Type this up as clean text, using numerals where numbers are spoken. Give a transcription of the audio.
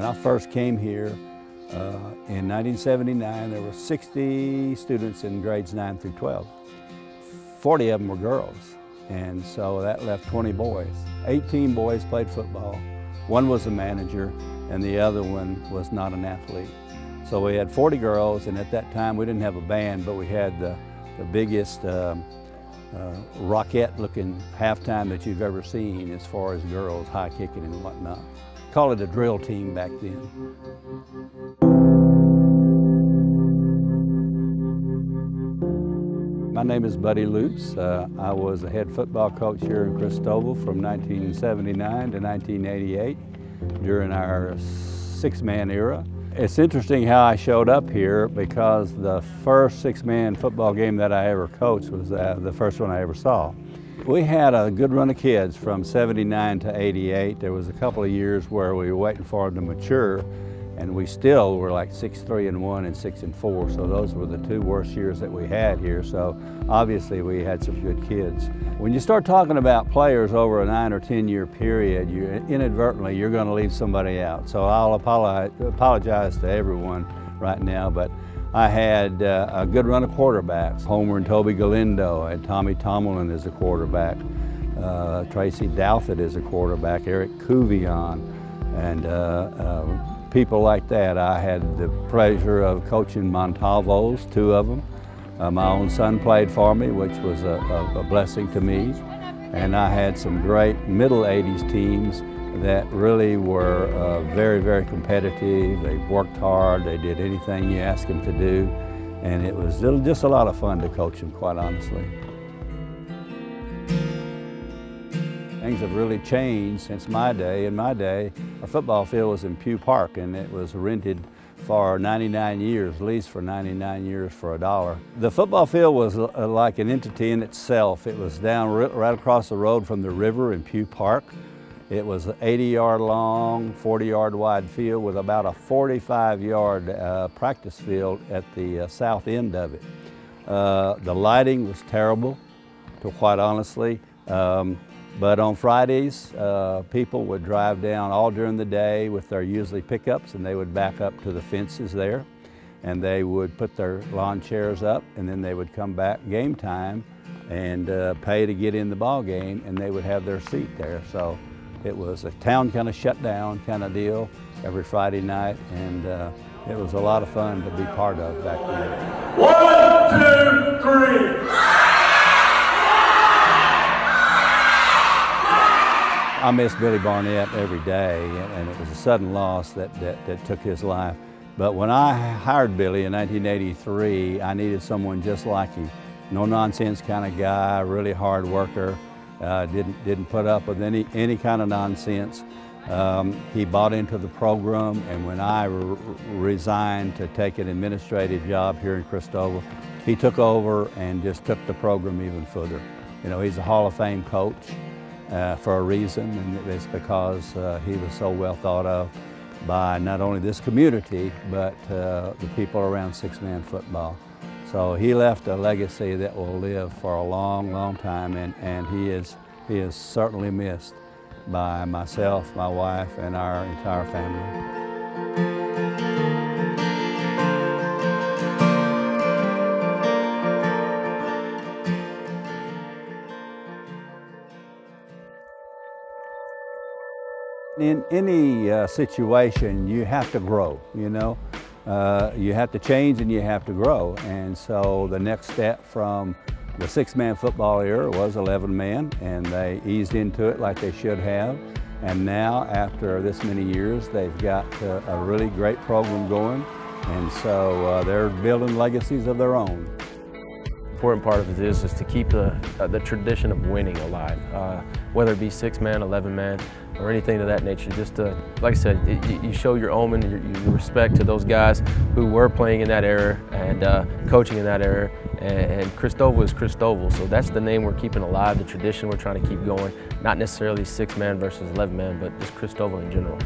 I first came here in 1979, there were 60 students in grades 9 through 12. 40 of them were girls, and so that left 20 boys. 18 boys played football. One was a manager, and the other one was not an athlete. So we had 40 girls, and at that time we didn't have a band, but we had the biggest rocket-looking halftime that you've ever seen as far as girls, high kicking and whatnot. Call it a drill team back then. My name is Buddy Lutz. I was the head football coach here in Christoval from 1979 to 1988 during our six-man era. It's interesting how I showed up here because the first six-man football game that I ever coached was the first one I ever saw. We had a good run of kids from 79 to 88. There was a couple of years where we were waiting for them to mature, and we still were like 6-3-1 and 6-4. So those were the two worst years that we had here. So obviously we had some good kids. When you start talking about players over a 9 or 10 year period, inadvertently you're going to leave somebody out. So I'll apologize to everyone right now, but I had a good run of quarterbacks. Homer and Toby Galindo, and Tommy Tomlin as a quarterback, Tracy Douthit as a quarterback, Eric Couvion, and people like that. I had the pleasure of coaching Montalvos, two of them. My own son played for me, which was a blessing to me. And I had some great middle 80s teams that really were very, very competitive. They worked hard, they did anything you asked them to do. And it was just a lot of fun to coach them, quite honestly. Things have really changed since my day. In my day, our football field was in Pugh Park, and it was rented for 99 years, leased for 99 years for $1. The football field was like an entity in itself. It was down right across the road from the river in Pugh Park. It was an 80-yard long, 40-yard wide field with about a 45-yard practice field at the south end of it. The lighting was terrible, to quite honestly. But on Fridays, people would drive down all during the day with their usually pickups, and they would back up to the fences there, and they would put their lawn chairs up, and then they would come back game time and pay to get in the ball game, and they would have their seat there. So it was a town kind of shut down kind of deal every Friday night, and it was a lot of fun to be part of back then. 1, 2, 3. I miss Billy Barnett every day, and it was a sudden loss that took his life. But when I hired Billy in 1983, I needed someone just like him. No nonsense kind of guy, really hard worker, didn't put up with any kind of nonsense. He bought into the program, and when I resigned to take an administrative job here in Christoval, he took over and just took the program even further. You know, he's a Hall of Fame coach. For a reason, and it's because he was so well thought of by not only this community, but the people around six-man football. So he left a legacy that will live for a long, long time, and he is certainly missed by myself, my wife, and our entire family. In any situation, you have to grow, you know. You have to change and you have to grow. And so the next step from the six-man football era was 11-man, and they eased into it like they should have. And now, after this many years, they've got a really great program going. And so they're building legacies of their own. The important part of it is to keep the tradition of winning alive, whether it be 6-man, 11-man, or anything of that nature. Just to, like I said, you show your omen, your respect to those guys who were playing in that era and coaching in that era. And Christoval is Christoval, so that's the name we're keeping alive, the tradition we're trying to keep going. Not necessarily 6-man versus 11-man, but just Christoval in general.